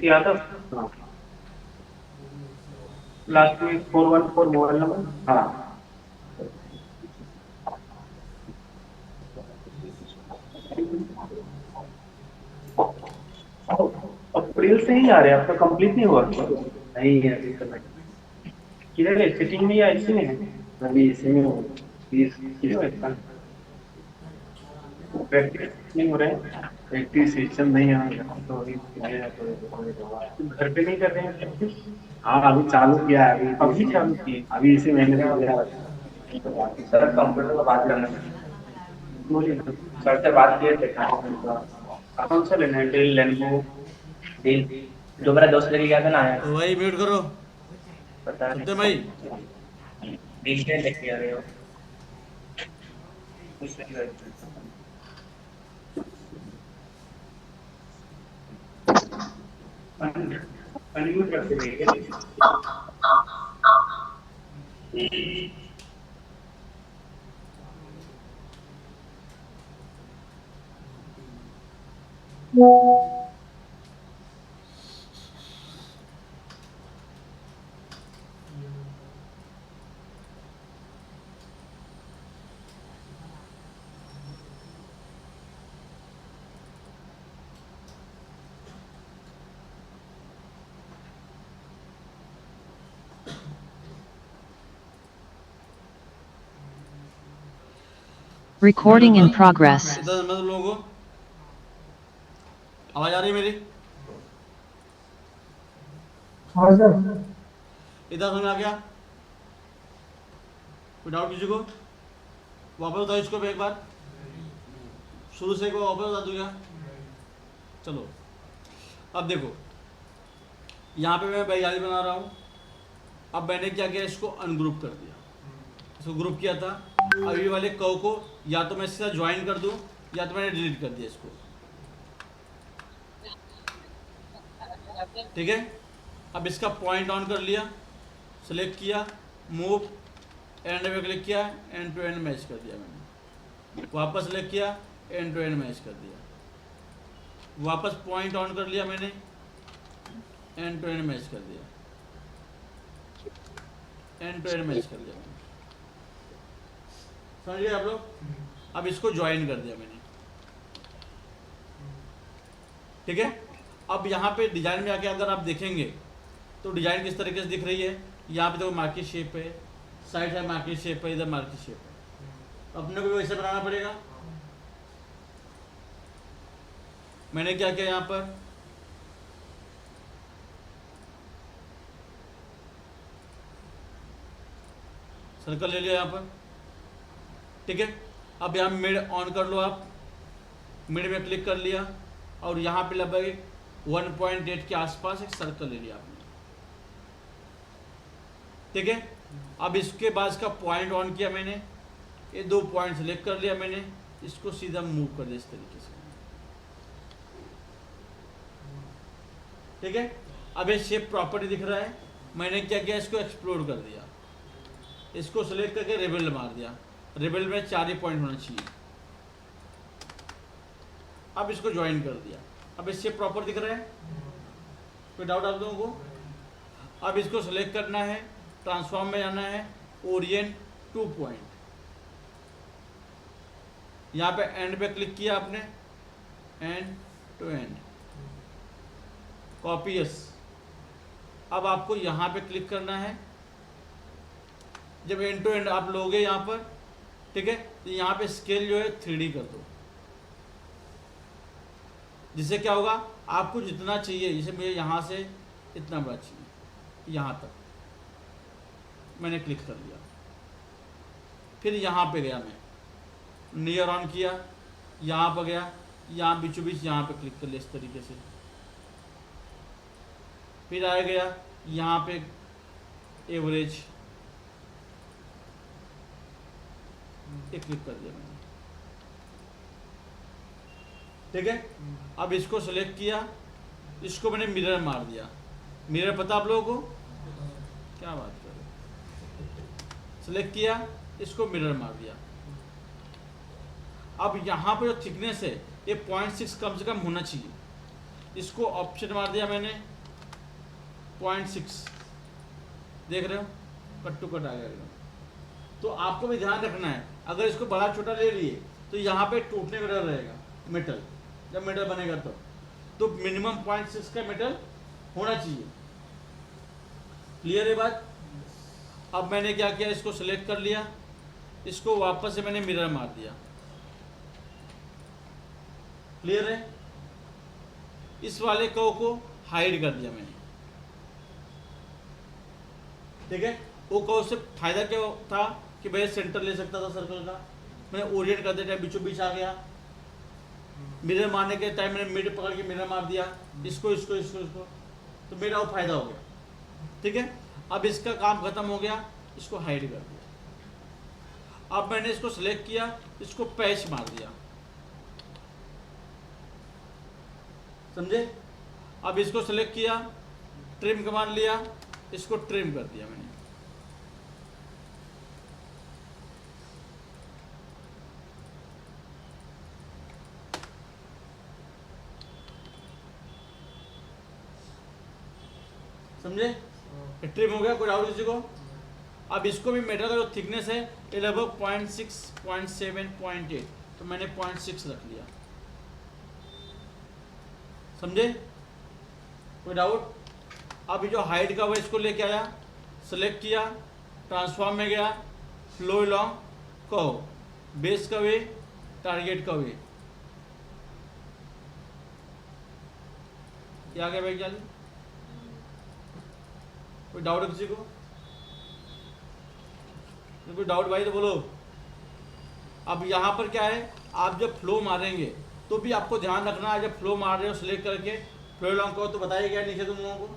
यादव लास्ट में 414 मोबाइल नंबर। हाँ अप्रैल से ही आ रहे हैं, आपका कंप्लीट नहीं हुआ? नहीं है अभी तक। किधर है, सेटिंग में या इसी में है? अभी इसी में हो। प्रैक्टिस नहीं हो रहे हैं, प्रैक्टिस सिस्टम नहीं है तो अभी घर पे नहीं कर रहे हैं प्रैक्टिस? हाँ अभी चालू किया है, अभी चालू किए, अभी इसी महीने में। सर कंप्यूटर पर बात करना है, बोलिए। सर से बात किए थे, कौन सा लेना है? डेल, लेनोवो, डेल जो मेरा दोस्त लेके गया था ना। तो वही म्यूट करो, पता सत्य भाई। डेल लेके आ रहे हो? अनम्यूट करके देखिए। Recording in progress. इतना समझ लोगों को आवाज आ रही है मेरी? हाँ सर। इतना समझ आ गया? कोई डाउट किसी को? वापस बताओ इसको भी एक बार, शुरू से एक बार वापस बता दूँ क्या? चलो अब देखो, यहाँ पे मैं बैगाली बना रहा हूँ। अब मैंने क्या किया, इसको अनग्रुप कर दिया, इसको ग्रुप किया था। अब ये वाले कव को या तो मैं इसके साथ ज्वाइन कर दूँ या तो मैंने डिलीट कर दिया इसको, ठीक है। अब इसका पॉइंट ऑन कर लिया, सेलेक्ट किया, मूव एंड पे क्लिक किया, एंड टू एंड मैच कर दिया मैंने, वापस सेलेक्ट किया, एंड टू एंड मैच कर दिया, वापस पॉइंट ऑन कर लिया मैंने, एंड टू एंड मैच कर दिया, एंड टू एंड मैच कर दिया मैंने। समझ गए आप लोग? अब इसको ज्वाइन कर दिया मैंने, ठीक है। अब यहाँ पे डिजाइन में आके अगर आप देखेंगे तो डिजाइन किस तरीके से दिख रही है। यहाँ पे देखो मार्केट शेप है, साइड है मार्केट शेप है, इधर मार्केट शेप है। अपने को भी वैसे बनाना पड़ेगा। मैंने क्या किया, यहाँ पर सर्कल ले लिया यहाँ पर, ठीक है। अब यहाँ मिड ऑन कर लो आप, मिड में क्लिक कर लिया और यहाँ पे लगभग 1.8 के आसपास एक सर्कल ले लिया आपने, ठीक है। अब इसके बाद इसका पॉइंट ऑन किया मैंने, ये 2 पॉइंट सेलेक्ट कर लिया मैंने, इसको सीधा मूव कर दिया इस तरीके से, ठीक है। अब ये शेप प्रॉपर्टी दिख रहा है, मैंने क्या किया, इसको एक्सप्लोर कर दिया, इसको सेलेक्ट करके रेबल मार दिया। रेबल में 4 ही पॉइंट होना चाहिए। अब इसको ज्वाइन कर दिया, अब इससे प्रॉपर दिख रहा है, कोई डाउट आप लोगों को? अब इसको सेलेक्ट करना है, ट्रांसफॉर्म में जाना है, ओरिएंट 2 पॉइंट, यहाँ पे एंड पे क्लिक किया आपने, end to end, copy yes. अब आपको यहाँ पे क्लिक करना है, जब एंड टू एंड आप लोगे यहाँ पर, ठीक है, तो यहाँ पे स्केल जो है 3D कर दो, जिससे क्या होगा, आपको जितना चाहिए, जैसे मुझे यहाँ से इतना बड़ा चाहिए, यहाँ तक मैंने क्लिक कर दिया। फिर यहाँ पे गया मैं, नियर ऑन किया, यहाँ पर गया, यहाँ बीचों बीच यहाँ पे क्लिक कर लिया इस तरीके से। फिर आ गया यहाँ पे एवरेज, ये क्लिक कर दिया मैंने, ठीक है। अब इसको सेलेक्ट किया, इसको मैंने मिरर मार दिया। मिरर पता आप लोगों को? क्या बात कर रहे हो? सेलेक्ट किया, इसको मिरर मार दिया। अब यहाँ पर जो थिकनेस है ये 0.6 कम से कम होना चाहिए, इसको ऑप्शन मार दिया मैंने 0.6, देख रहे हो, कट टू कट आ गया एकदम। तो आपको भी ध्यान रखना है, अगर इसको बड़ा छोटा ले लिए तो यहाँ पे टूटने का डर रहेगा मेटल, जब मेटल बनेगा तो मिनिमम 0.6 का मेटल होना चाहिए। क्लियर है बात? अब मैंने क्या किया, इसको सिलेक्ट कर लिया, इसको वापस से मैंने मिरर मार दिया। क्लियर है? इस वाले कर्व को हाइड कर दिया मैंने, ठीक है। वो कर्व से फायदा क्या था कि भाई सेंटर ले सकता था सर्कल का, मैंने ओरिएंट करते टाइम बीचों बीच आ गया। मिरर मारने के टाइम मैंने मिड पकड़ के मिरर मार दिया, इसको इसको इसको इसको, तो मेरा वो फायदा हो गया, ठीक है। अब इसका काम खत्म हो गया, इसको हाइड कर दिया। अब मैंने इसको सिलेक्ट किया, इसको पैच मार दिया, समझे। अब इसको सिलेक्ट किया, ट्रिम कमांड लिया, इसको ट्रिम कर दिया मैंने। समझे? ट्रिम हो गया, कोई डाउट किसी को? अब इसको भी मेटल का जो थिकनेस है ये लगभग 0.6, 0.7, 0.8, तो मैंने 0.6 रख लिया, समझे? कोई डाउट? अब जो हाइट का वो इसको लेके आया, सेलेक्ट किया, ट्रांसफॉर्म में गया, फ्लो अलोंग कर्व, बेस का वे, टारगेट का वे। क्या आ गया भाई जाली? कोई डाउट है किसी को? कोई डाउट भाई तो बोलो। अब यहाँ पर क्या है, आप जब फ्लो मारेंगे तो भी आपको ध्यान रखना है, जब फ्लो मार रहे हो सेलेक्ट करके फ्लो लॉन्ग करो तो बताइए क्या नीचे तुम लोगों को।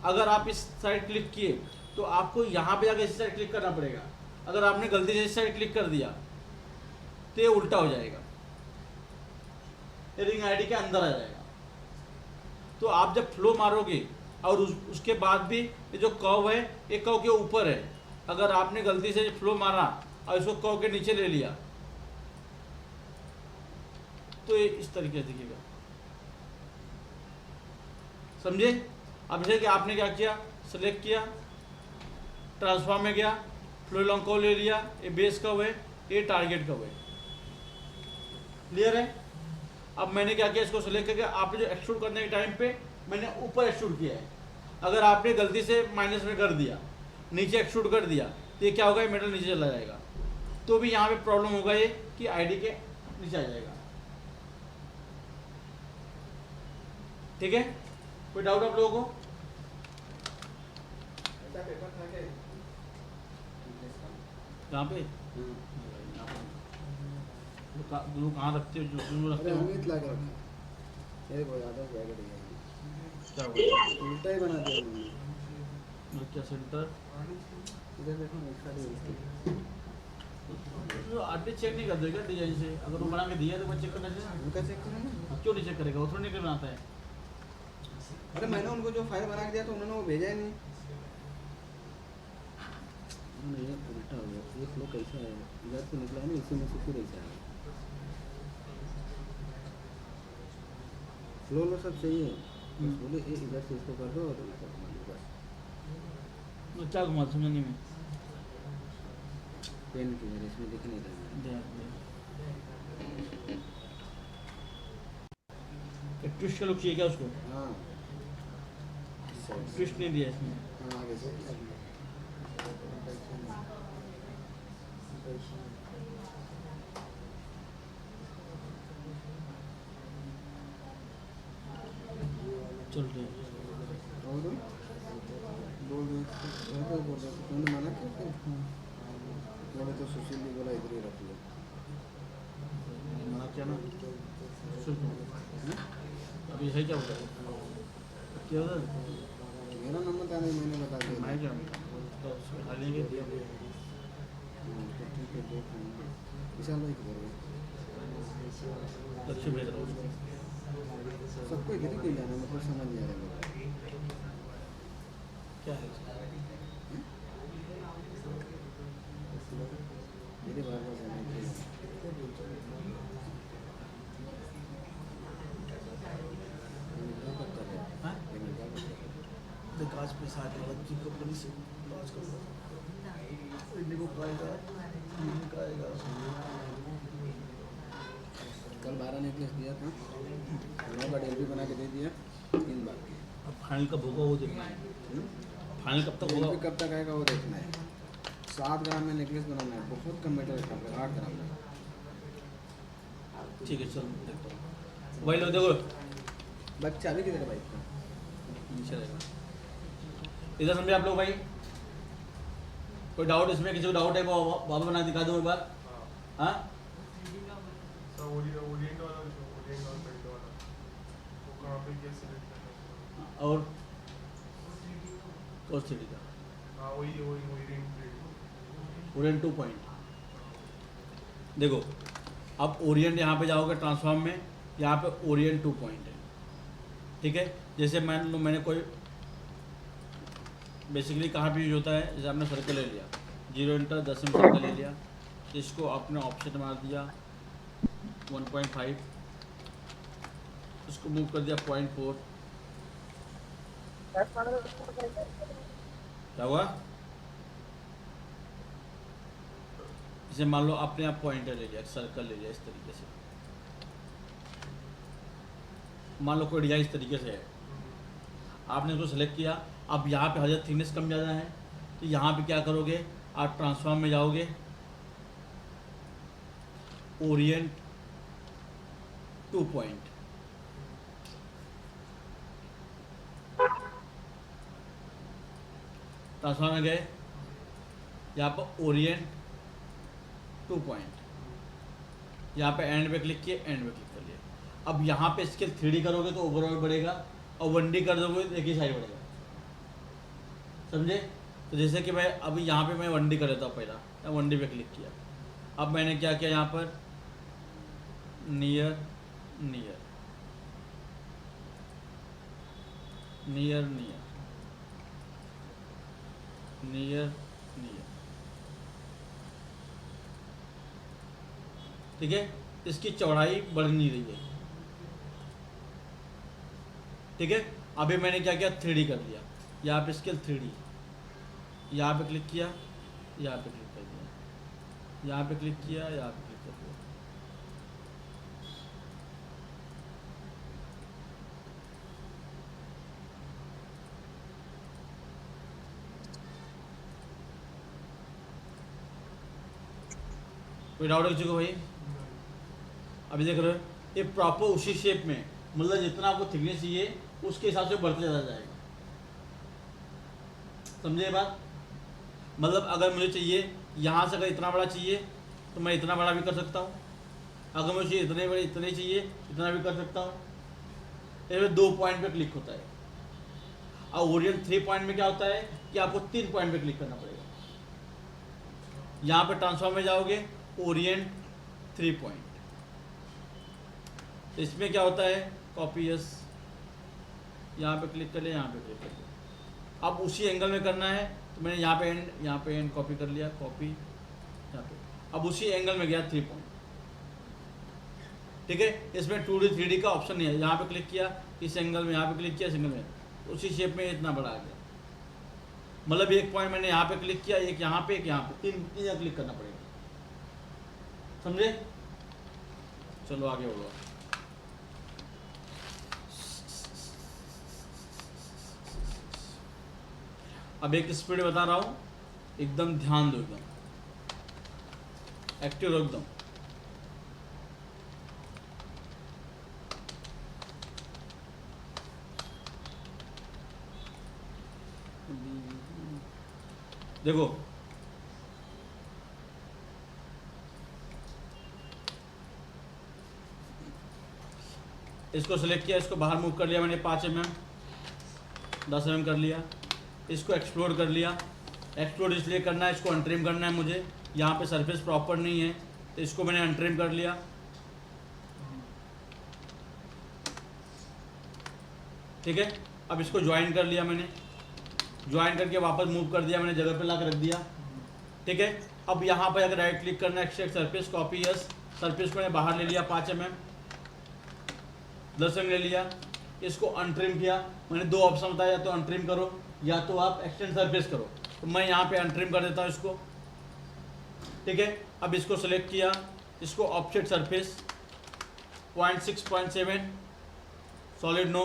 अगर आप इस साइड क्लिक किए तो आपको यहाँ पे जाकर इस साइड क्लिक करना पड़ेगा। अगर आपने गलती से इस साइड क्लिक कर दिया तो ये उल्टा हो जाएगा, ये रिंग आईडी के अंदर आ जाएगा। तो आप जब फ्लो मारोगे और उसके बाद भी ये जो कर्व है ये कर्व के ऊपर है, अगर आपने गलती से फ्लो मारा और इसको कर्व के नीचे ले लिया तो ये इस तरीके से दिखेगा, समझे? अब जैसे कि आपने क्या किया, सेलेक्ट किया, ट्रांसफॉर्म में गया, फ्लो लॉन्ग कर्व ले लिया, ये बेस कर्व है, ये टारगेट कर्व है। क्लियर है? अब मैंने क्या किया, इसको सेलेक्ट करके आपने जो एक्सट्रूड करने के टाइम पे मैंने ऊपर एक्सट्रूड किया है। अगर आपने गलती से माइनस में कर दिया, नीचे एक्सट्रूड कर दिया तो ये क्या होगा, मेटल नीचे चला जाएगा, तो भी यहाँ पे प्रॉब्लम होगा ये कि आईडी के नीचे आ जाएगा। ठीक है? कोई डाउट आप लोगों को? ऐसा पेपर था क्या? कहाँ पे? ग्लू कहाँ रखते हो? जो ग्लू रखते अरे हो अमित ला के रखा मेरे को याद है बैग दिया क्या हुआ? उल्टा ही बना दिया उन्होंने। मतलब क्या सेंटर? इधर देखो एक्स्ट्रा डी जो आदमी चेक नहीं कर देगा डिजाइन से, अगर वो बना के दिया तो वो चेक करना चाहिए। उनका चेक करो ना। अब क्यों नहीं चेक करेगा? वो थोड़ा नहीं करना आता है। अरे मैंने उनको जो फाइल बना के दिया तो उन्होंने वो भेजा ही नहीं। ये उल्टा हो गया, ये फ्लो कैसा है, इधर से निकला है ना, इसी में से फिर ऐसा है। फ्लो लो सब सही है, बस बोले ये इधर से इसको कर दो और इधर मान लो बस। मैं क्या घुमा समझने में? पेन की वजह इसमें दिख नहीं रहा है। ट्विस्ट का लुक चाहिए क्या उसको? हाँ ट्विस्ट नहीं दिया इसमें। हाँ आगे से चल रही और बोल दो ऐसा बोल रहे थे, तुमने मना किया क्या? मैंने तो सुशील भी बोला इधर ही रख लो। मना किया ना। अभी है क्या होता है? क्या होता है? मेरा नंबर था नहीं, मैंने बता दिया। मैं क्या तो खा लेंगे दिया। हाँ, तो ठीक है देख लेंगे। विशाल भाई किधर गए? लक्ष्य भेज रहा हूँ उसको। सबको इधर ही क्यों जाना, मतलब समझ नहीं आ रहा है। क्या है? मेरे बार बार जाना है। हाँ? तो कांच पे साथ में बच्ची को पुलिस कांच कर दो, इन्हीं को खाएगा, इन्हीं का आएगा। कल 12 नेकलेस दिया था, 9 का डेल भी बना के दे दिया, 3 बार। अब फाइनल कब होगा वो देखना है। फाइनल कब तक डेल होगा? भी कब तक आएगा वो देखना है। 7 ग्राम में नेकलेस बनाना है, बहुत कम मेटल का, 8 ग्राम में। ठीक है चलो देखता हूँ। वही लो देखो बच्चा अभी किधर है बाइक का? नीचे रहेगा। इधर समझे आप लोग भाई? कोई डाउट इसमें? किसी को डाउट है वो बाबा बना दिखा दो एक बार। हाँ और कोर्स थ्री का ओरिएंट 2 पॉइंट। देखो अब ओरिएंट यहाँ पे जाओगे ट्रांसफॉर्म में, यहाँ पे ओरिएंट 2 पॉइंट है। ठीक है, जैसे मान लो मैंने कोई बेसिकली कहाँ पे यूज होता है, जैसे आपने सर्कल ले लिया, 0 इंटर 10 में सर्कल ले लिया, इसको आपने ऑप्शन मार दिया 1.5, इसको मूव कर दिया 0.4, क्या हुआ? जैसे मान लो आपने आप पॉइंटर ले लिया, सर्कल ले लिया, इस तरीके से मान लो कोई डिजाइन इस तरीके से है, आपने उसको सेलेक्ट किया। अब यहाँ पे हजरत थिकनेस कम ज़्यादा है तो यहाँ पे क्या करोगे, आप ट्रांसफॉर्म में जाओगे, ओरिएंट टू पॉइंट। ट्रांसफॉर्म में गए, यहाँ पर ओरिएंट टू पॉइंट, यहाँ पे एंड पे क्लिक किए, एंड पे क्लिक कर लिया। अब यहाँ पे स्केल 3D करोगे तो ओवरऑल बढ़ेगा, और 1D कर दोगे तो एक ही साइड बढ़ेगा, समझे? तो जैसे कि मैं अभी यहाँ पे मैं 1D कर लेता हूँ, पहला 1D पे क्लिक किया। अब मैंने क्या किया, यहाँ पर near near near near near near, ठीक है? इसकी चौड़ाई बढ़ नहीं रही है, ठीक है? अभी मैंने क्या किया, 3D कर लिया। यहाँ पे स्केल 3D, यहाँ पे क्लिक किया, यहाँ पे क्लिक कर दिया, यहाँ पे क्लिक किया, यहाँ पे क्लिक कर दिया। कोई डाउट है किसी को भाई? अभी देख रहे हो ये प्रॉपर उसी शेप में, मतलब जितना आपको थिकनेस चाहिए उसके हिसाब से बढ़ते चला जाएगा, समझे बात? मतलब अगर मुझे चाहिए यहाँ से, अगर इतना बड़ा चाहिए तो मैं इतना बड़ा भी कर सकता हूँ, अगर मुझे इतने बड़े इतने चाहिए इतना भी कर सकता हूँ। इसमें 2 पॉइंट पे क्लिक होता है, और ओरिएंट 3 पॉइंट में क्या होता है कि आपको 3 पॉइंट पे क्लिक करना पड़ेगा। यहाँ पे ट्रांसफॉर्म में जाओगे, ओरिएंट 3 पॉइंट, तो इसमें क्या होता है, कॉपी यस, यहाँ पे क्लिक कर लिया, यहाँ पे क्लिक कर लिया। अब उसी एंगल में करना है तो मैंने यहाँ पे एंड कॉपी कर लिया, कॉपी यहाँ पे, अब उसी एंगल में गया 3 पॉइंट, ठीक है? इसमें 2D 3D का ऑप्शन नहीं है। यहाँ पे क्लिक किया इस एंगल में, यहाँ पे क्लिक किया इस एंगल में, उसी शेप में इतना बड़ा आ गया। मतलब एक पॉइंट मैंने यहाँ पे क्लिक किया, एक यहाँ पे, एक यहाँ पे, तीन जगह क्लिक करना पड़ेगा, समझे? चलो आगे बढ़ो। अब एक स्पीड बता रहा हूँ, एकदम ध्यान दो, एकदम एक्टिव रहो एकदम। देखो इसको सेलेक्ट किया, इसको बाहर मूव कर लिया मैंने 5 mm 10 mm कर लिया, इसको एक्सप्लोर कर लिया। एक्सप्लोर इसलिए करना है, इसको अनट्रिम करना है मुझे, यहाँ पे सरफेस प्रॉपर नहीं है तो इसको मैंने अनट्रिम कर लिया, ठीक है? अब इसको ज्वाइन कर लिया मैंने, ज्वाइन करके वापस मूव कर दिया मैंने, जगह पे ला के रख दिया, ठीक है? अब यहाँ पर अगर राइट क्लिक करना है, extract surface, copy yes, surface को मैंने बाहर ले लिया 5 mm 10 mm ले लिया, इसको अनट्रिम किया। मैंने 2 ऑप्शन बताया, या तो अनट्रिम करो या तो आप एक्सटेंड सरफेस करो, तो मैं यहाँ पे अनट्रिम कर देता हूँ इसको, ठीक है? अब इसको सेलेक्ट किया, इसको ऑफसेट सरफेस 0.6.7 सॉलिड नो,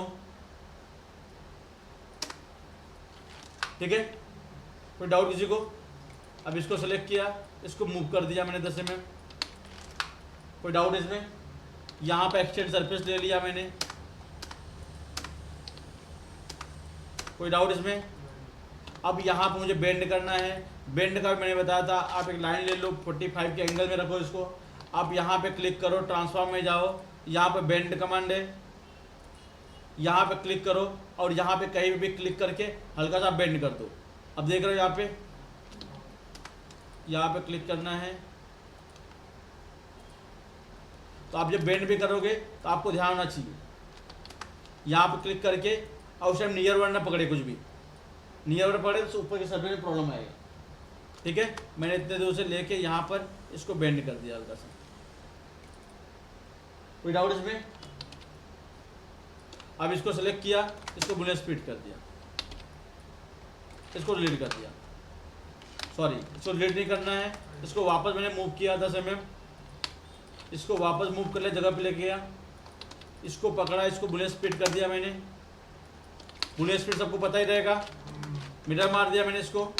ठीक है? कोई डाउट किसी को? अब इसको सेलेक्ट किया, इसको मूव कर दिया मैंने 10 mm, कोई डाउट इसमें? यहाँ पे एक्सटेंड सरफेस ले लिया मैंने, कोई डाउट इसमें? अब यहाँ पे मुझे बेंड करना है, बेंड का मैंने बताया था, आप एक लाइन ले लो 45 के एंगल में रखो इसको। अब यहाँ पे क्लिक करो, ट्रांसफॉर्म में जाओ, यहाँ पे बेंड कमांड है, यहाँ पे क्लिक करो और यहाँ पे कहीं भी क्लिक करके हल्का सा बेंड कर दो। अब देख रहे हो यहाँ पे क्लिक करना है, तो आप जब बेंड भी करोगे तो आपको ध्यान होना चाहिए, यहाँ पे क्लिक करके, और उस टाइम नियर वर्ड ना पकड़े, कुछ भी नियर वर्ड पकड़े तो ऊपर के सरफेस में प्रॉब्लम आएगा, ठीक है? मैंने इतने दूर से लेके यहाँ पर इसको बेंड कर दिया हल्का सा। कोई डाउट इसमें? अब इसको सेलेक्ट किया, इसको बुलेट स्पीड कर दिया, इसको डिलीट कर दिया, सॉरी इसको डिलीट नहीं करना है, इसको वापस मैंने मूव किया 10 mm, इसको वापस मूव कर लिया, जगह पे लेके गया, इसको पकड़ा, इसको बुलेट स्पीड कर दिया मैंने। बुलेट स्पीड सबको पता ही रहेगा, मिरर मार दिया मैंने, इसको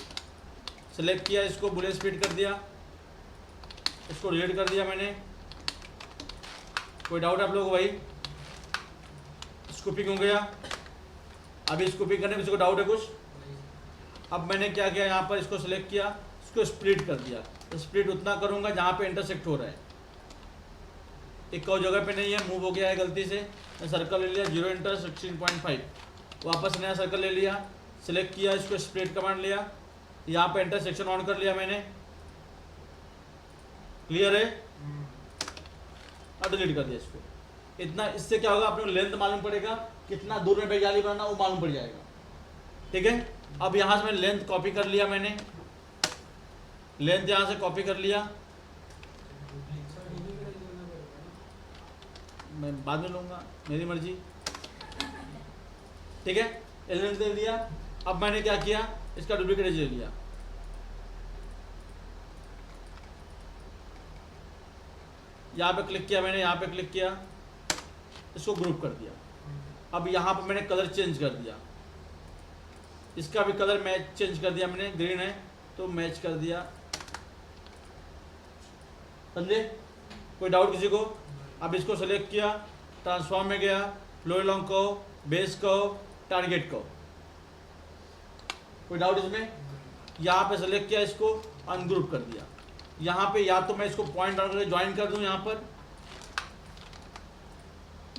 सेलेक्ट किया, इसको बुलेट स्पीड कर दिया, इसको डिलीट कर दिया मैंने, कोई डाउट आप लोगों को भाई? स्कूपिंग हो गया। अभी स्कूपिंग करने में किसी को डाउट है कुछ? अब मैंने क्या किया, यहाँ पर इसको सिलेक्ट किया, इसको स्प्लिट कर दिया। तो स्प्लिट उतना करूँगा जहाँ पे इंटरसेक्ट हो रहा है, एक और जगह पे नहीं है, मूव हो गया है गलती से। मैं सर्कल ले लिया 0 इंटर 16.5, वापस नया सर्कल ले लिया, सिलेक्ट किया, इसको स्प्लिट कमांड लिया, यहाँ पे इंटरसेक्शन ऑन कर लिया मैंने। क्लियर है? और डिलीट कर दिया इसको। इतना, इससे क्या होगा, अपने लेंथ मालूम पड़ेगा, कितना दूर में बेजाली बनाना वो मालूम पड़ जाएगा। ठीक है, अब यहाँ से मैंने लेंथ कॉपी कर लिया, मैंने लेंथ यहाँ से कॉपी कर लिया, मैं बाद में लूँगा, मेरी मर्जी। ठीक है, लेंथ दे दिया। अब मैंने क्या किया, इसका डुप्लीकेट एज ले लिया, यहाँ पे क्लिक किया मैंने, यहाँ पे क्लिक किया, इसको ग्रुप कर दिया। अब यहाँ पे मैंने कलर चेंज कर दिया, इसका भी कलर मैच चेंज कर दिया मैंने, ग्रीन है तो मैच कर दिया। समझे? कोई डाउट किसी को? अब इसको सेलेक्ट किया, ट्रांसफॉर्म में गया, फ्लो लॉन्ग को, बेस को, टारगेट को। कोई डाउट इसमें? यहाँ पे सेलेक्ट किया, इसको अनग्रुप कर दिया। यहाँ पे या तो मैं इसको पॉइंट डाउन करके ज्वाइन कर दूं यहाँ पर,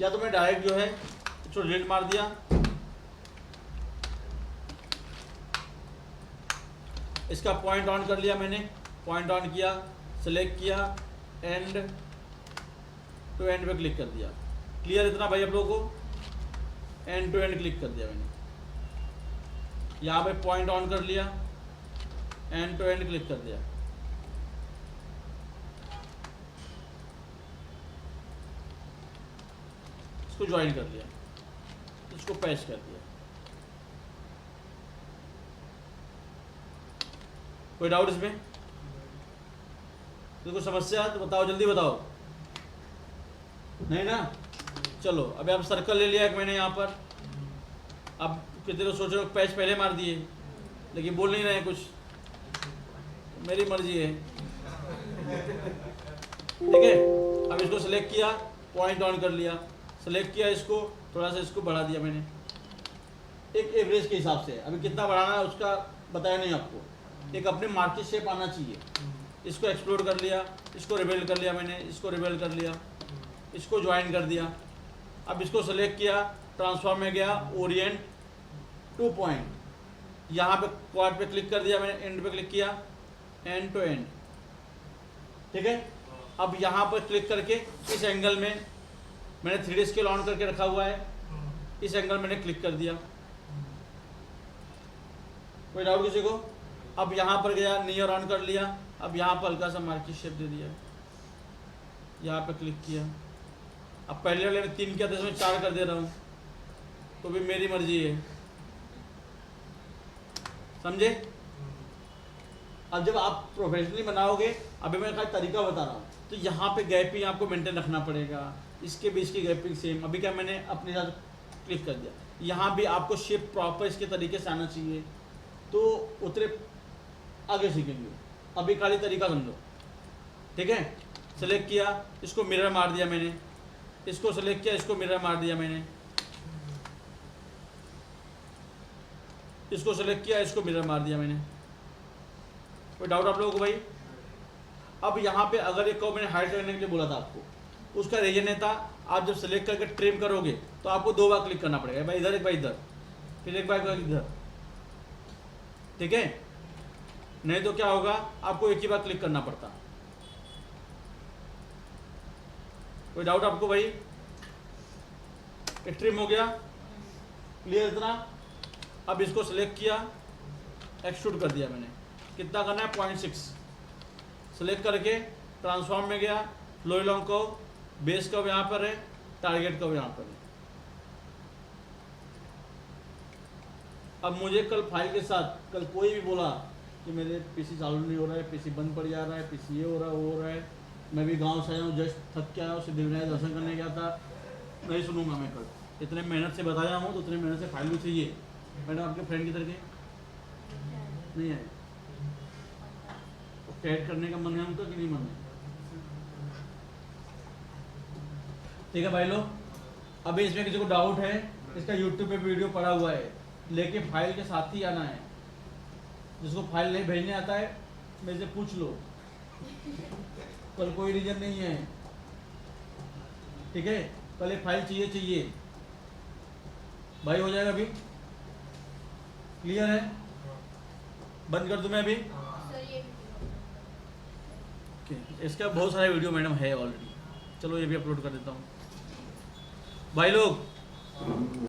या तो मैं डायरेक्ट जो है इसको डिलीट मार दिया। इसका पॉइंट ऑन कर लिया मैंने, पॉइंट ऑन किया, सेलेक्ट किया, एंड टू एंड पे क्लिक कर दिया। क्लियर इतना भाई आप लोगों को? एंड टू एंड क्लिक कर दिया मैंने, यहाँ पे पॉइंट ऑन कर लिया, एंड टू एंड क्लिक कर दिया। इसको ज्वाइन कर लिया, इसको पेस्ट कर दिया। कोई डाउट इसमें? तो कोई समस्या तो बताओ, जल्दी बताओ। नहीं ना? चलो, अभी आप सर्कल ले लिया एक मैंने यहाँ पर। अब कितने लोग सोच रहे हो पैच पहले मार दिए, लेकिन बोल नहीं रहे कुछ, मेरी मर्जी है। ठीक है, अब इसको सिलेक्ट किया, पॉइंट ऑन कर लिया, सेलेक्ट किया, इसको थोड़ा सा इसको बढ़ा दिया मैंने, एक एवरेज के हिसाब से। अभी कितना बढ़ाना है उसका बताया नहीं आपको, एक अपने मार्केट शेप आना चाहिए। इसको एक्सप्लोर कर लिया, इसको रिवेल कर लिया मैंने, इसको रिवेल कर लिया, इसको ज्वाइन कर दिया। अब इसको सेलेक्ट किया, ट्रांसफॉर्म में गया, ओरिएंट टू पॉइंट, यहाँ पे क्वाड पे क्लिक कर दिया मैंने, एंड पे क्लिक किया, एंड टू एंड। ठीक है, अब यहाँ पर क्लिक करके इस एंगल में मैंने 3D स्केल ऑन करके रखा हुआ है, इस एंगल मैंने क्लिक कर दिया। कोई डाउट किसी को? अब यहाँ पर गया, नियर ऑन कर लिया, अब यहाँ पर हल्का सा मार्केट शेप दे दिया, यहाँ पे क्लिक किया। अब पहले वाले में 3 किया था, इसमें 4 कर दे रहा हूँ, तो भी मेरी मर्जी है। समझे? अब जब आप प्रोफेशनली बनाओगे, अभी मैं एक तरीका बता रहा हूँ, तो यहाँ पे गैपिंग आपको मेंटेन रखना पड़ेगा, इसके बीच की गैपिंग सेम। अभी क्या मैंने अपने साथ क्लिक कर दिया, यहाँ भी आपको शेप प्रॉपर इसके तरीके से आना चाहिए, तो उतरे आगे सीखेंगे। अभी खाली तरीका समझो। ठीक है, सेलेक्ट किया, इसको मिरर मार दिया मैंने, इसको सेलेक्ट किया, इसको मिरर मार दिया मैंने, इसको सेलेक्ट किया, इसको मिरर मार दिया मैंने। कोई डाउट आप लोगों को भाई? अब यहाँ पे अगर एक को मैंने हाइड करने के लिए बोला था आपको, उसका रीजन ये था, आप जब सेलेक्ट करके ट्रिम करोगे तो आपको 2 बार क्लिक करना पड़ेगा, भाई इधर, एक बार इधर, फिर एक बार इधर। ठीक है, नहीं तो क्या होगा, आपको एक ही बार क्लिक करना पड़ता। कोई डाउट आपको भाई? ट्रिम हो गया, क्लियर इतना? अब इसको सिलेक्ट किया, एक्सट्रूड कर दिया मैंने, कितना करना है 0.6, सिलेक्ट करके ट्रांसफॉर्म में गया, फ्लो लॉन्ग को, बेस का यहाँ पर है, टारगेट का यहाँ पर है। अब मुझे कल फाइल के साथ, कल कोई भी बोला कि मेरे पीसी चालू नहीं हो रहा है, पीसी बंद पड़ जा रहा है, पीसी ये हो रहा है, वो हो रहा है, मैं भी गांव से आया हूँ, जस्ट थक के आया हूँ, सिद्धिविनायक दर्शन करने गया था, नहीं सुनूंगा मैं कल। इतने मेहनत से बताया हूँ, तो उतने मेहनत से फाइल भी चाहिए। मैडम आपके फ्रेंड की तरह नहीं आए, कैद करने का मन है उनका कि नहीं मन है? ठीक है भाई लोग, अभी इसमें किसी को डाउट है, इसका यूट्यूब पे वीडियो पड़ा हुआ है, लेके फाइल के साथ ही आना है। जिसको फाइल नहीं भेजने आता है मेरे से पूछ लो, कल कोई रीजन नहीं है, ठीक है। कल एक फाइल चाहिए भाई, हो जाएगा अभी, क्लियर है? बंद कर दूं मैं अभी? इसका बहुत सारे वीडियो मैडम है ऑलरेडी, चलो ये भी अपलोड कर देता हूँ भाई लोग।